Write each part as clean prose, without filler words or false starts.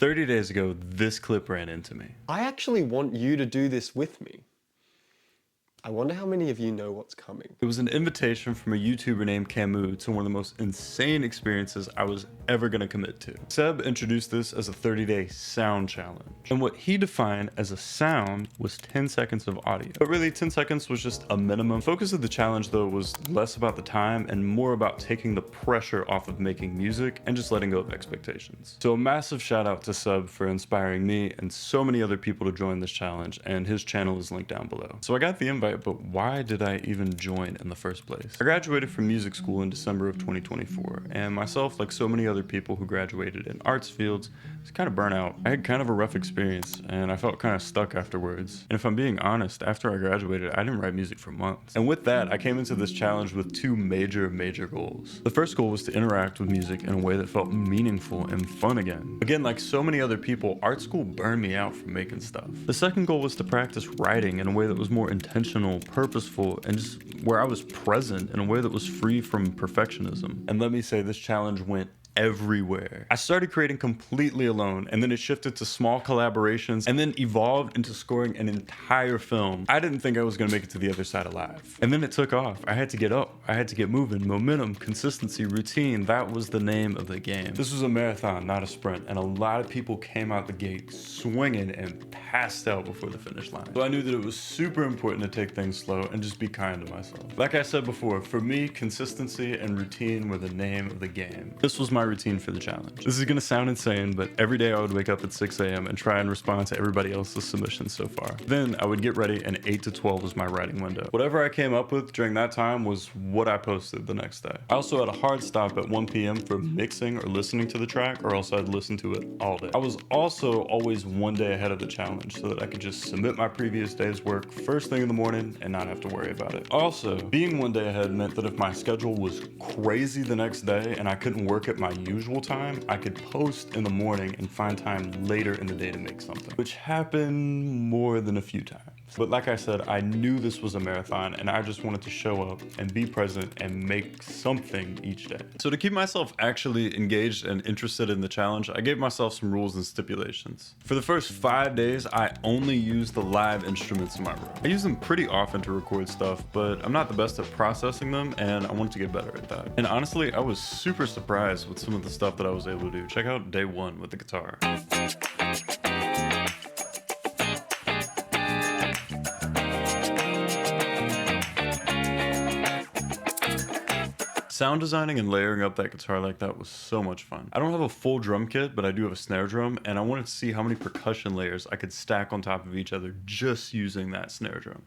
30 days ago, this clip ran into me. I actually want you to do this with me. I wonder how many of you know what's coming. It was an invitation from a YouTuber named Camus to one of the most insane experiences I was ever gonna commit to. Seb introduced this as a 30-day sound challenge. And what he defined as a sound was 10 seconds of audio. But really, 10 seconds was just a minimum. The focus of the challenge though was less about the time and more about taking the pressure off of making music and just letting go of expectations. So a massive shout out to Seb for inspiring me and so many other people to join this challenge, and his channel is linked down below. So I got the invite, but why did I even join in the first place? I graduated from music school in December of 2024, and myself, like so many other people who graduated in arts fields, was kind of burnt out. I had kind of a rough experience, and I felt kind of stuck afterwards. And if I'm being honest, after I graduated, I didn't write music for months. And with that, I came into this challenge with two major goals. The first goal was to interact with music in a way that felt meaningful and fun again. Again, like so many other people, art school burned me out from making stuff. The second goal was to practice writing in a way that was more intentional, purposeful, and just where I was present in a way that was free from perfectionism. And let me say, this challenge went everywhere. I started creating completely alone, and then it shifted to small collaborations, and then evolved into scoring an entire film. I didn't think I was gonna make it to the other side alive. And then it took off. I had to get up. I had to get moving. Momentum, consistency, routine, that was the name of the game. This was a marathon, not a sprint, and a lot of people came out the gate swinging and passed out before the finish line. So I knew that it was super important to take things slow and just be kind to myself. Like I said before, for me, consistency and routine were the name of the game. This was my routine for the challenge. This is gonna sound insane, but every day I would wake up at 6 a.m. and try and respond to everybody else's submissions so far. Then I would get ready, and 8 to 12 was my writing window. Whatever I came up with during that time was what I posted the next day. I also had a hard stop at 1 p.m. for mixing or listening to the track, or else I'd listen to it all day. I was also always one day ahead of the challenge so that I could just submit my previous day's work first thing in the morning and not have to worry about it. Also, being one day ahead meant that if my schedule was crazy the next day and I couldn't work at my usual time, I could post in the morning and find time later in the day to make something, which happened more than a few times. But like I said, I knew this was a marathon, and I just wanted to show up and be present and make something each day. So to keep myself actually engaged and interested in the challenge, I gave myself some rules and stipulations. For the first 5 days, I only used the live instruments in my room. I use them pretty often to record stuff, but I'm not the best at processing them, and I wanted to get better at that. And honestly, I was super surprised with some of the stuff that I was able to do. Check out day 1 with the guitar. Sound designing and layering up that guitar like that was so much fun. I don't have a full drum kit, but I do have a snare drum, and I wanted to see how many percussion layers I could stack on top of each other just using that snare drum.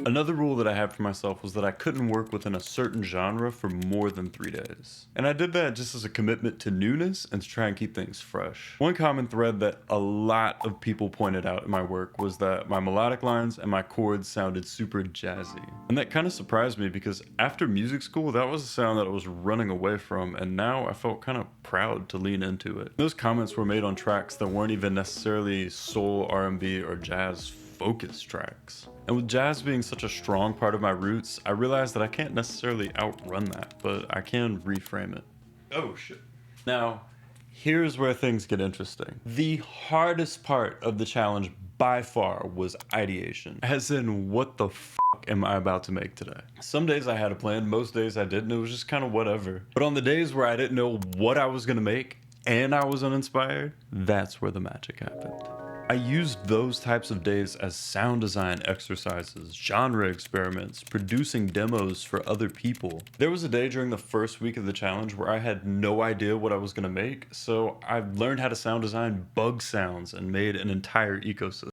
Another rule that I had for myself was that I couldn't work within a certain genre for more than 3 days. And I did that just as a commitment to newness and to try and keep things fresh. One common thread that a lot of people pointed out in my work was that my melodic lines and my chords sounded super jazzy. And that kind of surprised me because after music school, that was a sound that I was running away from, and now I felt kind of proud to lean into it. Those comments were made on tracks that weren't even necessarily soul, R&B, or jazz focused tracks. And with jazz being such a strong part of my roots, I realized that I can't necessarily outrun that, but I can reframe it. Oh shit. Now, here's where things get interesting. The hardest part of the challenge by far was ideation. As in, what the fuck am I about to make today? Some days I had a plan, most days I didn't. It was just kind of whatever. But on the days where I didn't know what I was gonna make and I was uninspired, that's where the magic happened. I used those types of days as sound design exercises, genre experiments, producing demos for other people. There was a day during the first week of the challenge where I had no idea what I was gonna make, so I learned how to sound design bug sounds and made an entire ecosystem.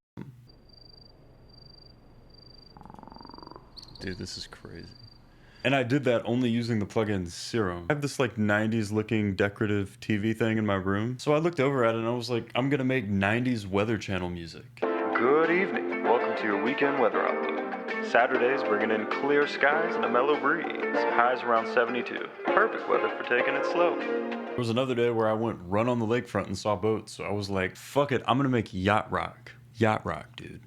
Dude, this is crazy. And I did that only using the plugin Serum. I have this like 90s looking decorative TV thing in my room. So I looked over at it and I was like, I'm gonna make 90s Weather Channel music. Good evening. Welcome to your weekend weather outlook. Saturday's bringing in clear skies and a mellow breeze. Highs around 72. Perfect weather for taking it slow. There was another day where I went run on the lakefront and saw boats. So I was like, fuck it, I'm gonna make yacht rock. Yacht rock, dude.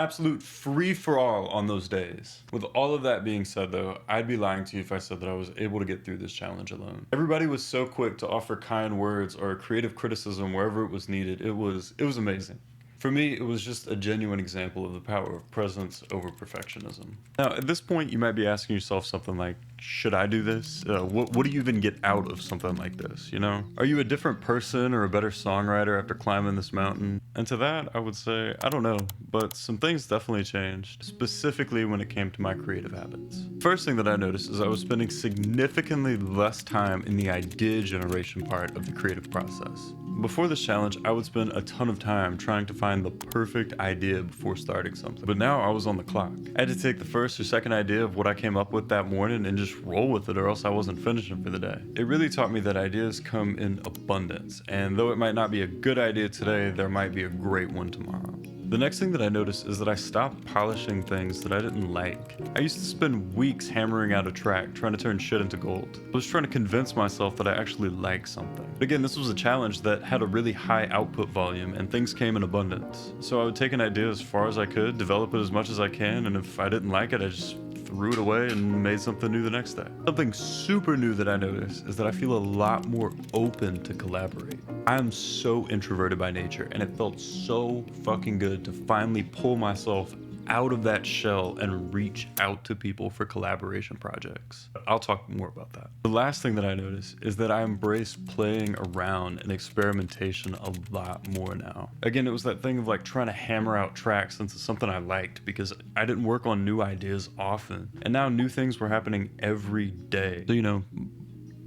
absolute free-for-all on those days. With all of that being said though, I'd be lying to you if I said that I was able to get through this challenge alone. Everybody was so quick to offer kind words or creative criticism wherever it was needed. It was amazing. For me, it was just a genuine example of the power of presence over perfectionism. Now, at this point, you might be asking yourself something like, should I do this? What do you even get out of something like this, you know? Are you a different person or a better songwriter after climbing this mountain? And to that, I would say, I don't know, but some things definitely changed, specifically when it came to my creative habits. First thing that I noticed is I was spending significantly less time in the idea generation part of the creative process. Before this challenge, I would spend a ton of time trying to find the perfect idea before starting something. But now I was on the clock. I had to take the first or second idea of what I came up with that morning and just roll with it, or else I wasn't finishing for the day. It really taught me that ideas come in abundance, and though it might not be a good idea today, there might be a great one tomorrow. The next thing that I noticed is that I stopped polishing things that I didn't like. I used to spend weeks hammering out a track, trying to turn shit into gold. I was trying to convince myself that I actually liked something. But again, this was a challenge that had a really high output volume and things came in abundance. So I would take an idea as far as I could, develop it as much as I can, and if I didn't like it, I just threw it away and made something new the next day. Something super new that I noticed is that I feel a lot more open to collaborate. I am so introverted by nature, and it felt so fucking good to finally pull myself out of that shell and reach out to people for collaboration projects. I'll talk more about that. The last thing that I noticed is that I embrace playing around and experimentation a lot more now. Again, it was that thing of like trying to hammer out tracks into something I liked because I didn't work on new ideas often. And now new things were happening every day. So, you know,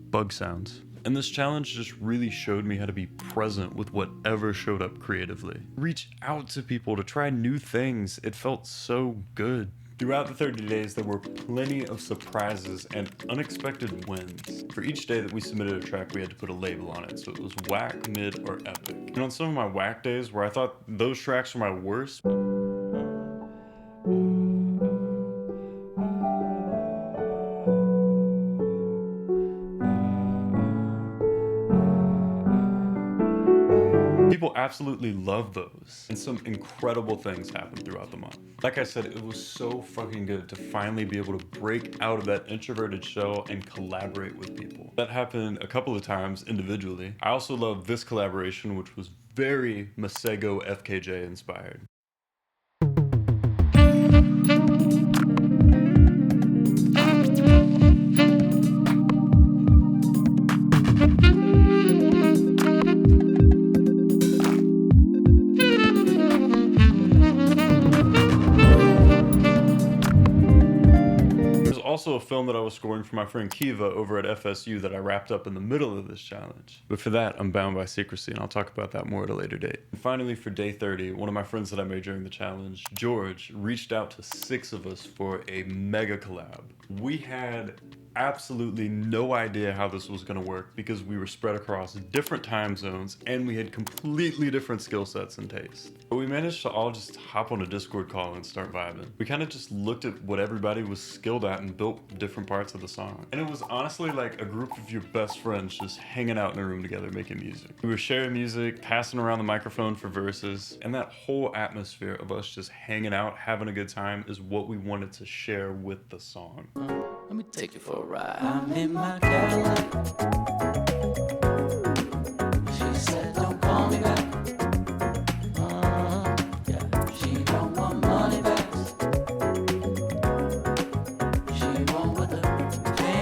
bug sounds. And this challenge just really showed me how to be present with whatever showed up creatively. Reach out to people to try new things. It felt so good. Throughout the 30 days, there were plenty of surprises and unexpected wins. For each day that we submitted a track, we had to put a label on it. So it was whack, mid, or epic. And on some of my whack days where I thought those tracks were my worst, people absolutely love those, and some incredible things happened throughout the month. Like I said, it was so fucking good to finally be able to break out of that introverted shell and collaborate with people. That happened a couple of times individually. I also love this collaboration, which was very Masego FKJ inspired. Also a film that I was scoring for my friend Kiva over at FSU that I wrapped up in the middle of this challenge. But for that, I'm bound by secrecy, and I'll talk about that more at a later date. And finally, for day 30, one of my friends that I made during the challenge, George, reached out to 6 of us for a mega collab. We had absolutely no idea how this was going to work because we were spread across different time zones and we had completely different skill sets and tastes. But we managed to all just hop on a Discord call and start vibing. We kind of just looked at what everybody was skilled at and built different parts of the song. And it was honestly like a group of your best friends just hanging out in a room together making music. We were sharing music, passing around the microphone for verses, and that whole atmosphere of us just hanging out, having a good time is what we wanted to share with the song. Let me take you for a ride. I'm in my Cadillac. She said, don't call me back. Yeah. She don't want money back. She want with a Cadillac.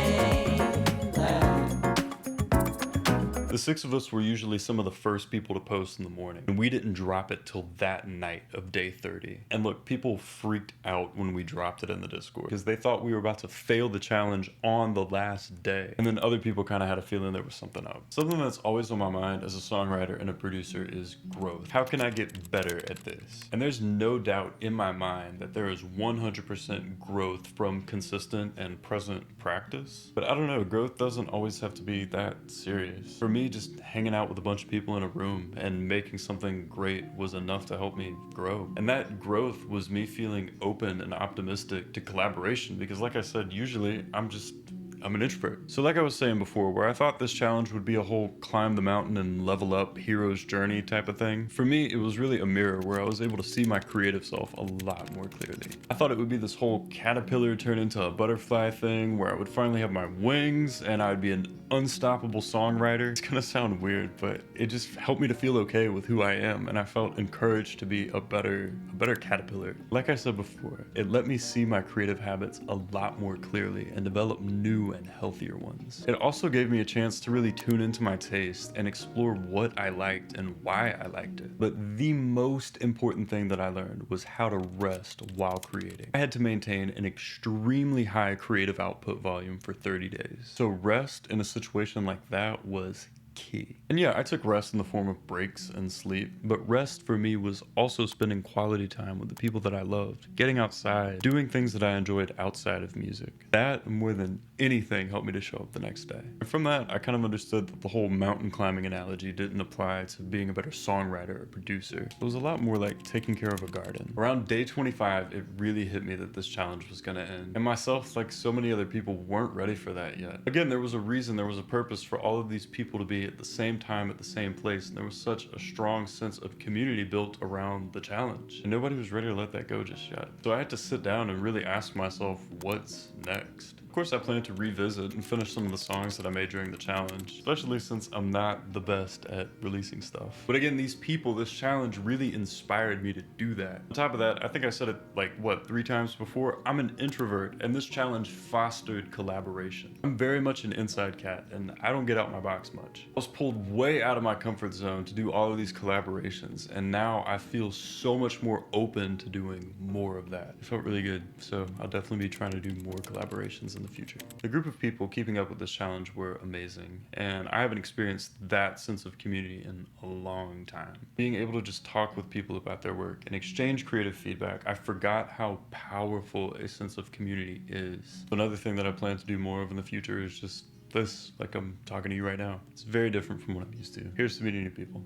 The 6 of us were usually some of the first people to post in the morning, and we didn't drop it till that night of day 30. And look, people freaked out when we dropped it in the Discord because they thought we were about to fail the challenge on the last day. And then other people kind of had a feeling there was something up. Something that's always on my mind as a songwriter and a producer is growth. How can I get better at this? And there's no doubt in my mind that there is 100% growth from consistent and present practice. But I don't know, growth doesn't always have to be that serious. For me, just hanging out with a bunch of people in a room and making something great was enough to help me grow. And that growth was me feeling open and optimistic to collaboration because like I said, usually I'm just I'm an introvert. So like I was saying before, where I thought this challenge would be a whole climb the mountain and level up hero's journey type of thing, for me it was really a mirror where I was able to see my creative self a lot more clearly. I thought it would be this whole caterpillar turn into a butterfly thing where I would finally have my wings and I'd be an unstoppable songwriter. It's gonna sound weird, but it just helped me to feel okay with who I am, and I felt encouraged to be a better caterpillar. Like I said before, it let me see my creative habits a lot more clearly and develop new and healthier ones. It also gave me a chance to really tune into my taste and explore what I liked and why I liked it. But the most important thing that I learned was how to rest while creating. I had to maintain an extremely high creative output volume for 30 days. So rest in a situation like that was key. And yeah, I took rest in the form of breaks and sleep, but rest for me was also spending quality time with the people that I loved, getting outside, doing things that I enjoyed outside of music. That, more than anything, helped me to show up the next day. And from that, I kind of understood that the whole mountain climbing analogy didn't apply to being a better songwriter or producer. It was a lot more like taking care of a garden. Around day 25, it really hit me that this challenge was gonna end. And myself, like so many other people, weren't ready for that yet. Again, there was a reason, there was a purpose for all of these people to be at the same time at the same place, and there was such a strong sense of community built around the challenge, and nobody was ready to let that go just yet. So I had to sit down and really ask myself, what's next? Of course, I plan to revisit and finish some of the songs that I made during the challenge, especially since I'm not the best at releasing stuff. But again, these people, this challenge really inspired me to do that. On top of that, I think I said it like, 3 times before, I'm an introvert, and this challenge fostered collaboration. I'm very much an inside cat, and I don't get out my box much. I was pulled way out of my comfort zone to do all of these collaborations, and now I feel so much more open to doing more of that. It felt really good, so I'll definitely be trying to do more collaborations in the future. The group of people keeping up with this challenge were amazing, and I haven't experienced that sense of community in a long time. Being able to just talk with people about their work and exchange creative feedback, I forgot how powerful a sense of community is. Another thing that I plan to do more of in the future is just this, like I'm talking to you right now. It's very different from what I'm used to. Here's to meeting new people.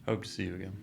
Hope to see you again.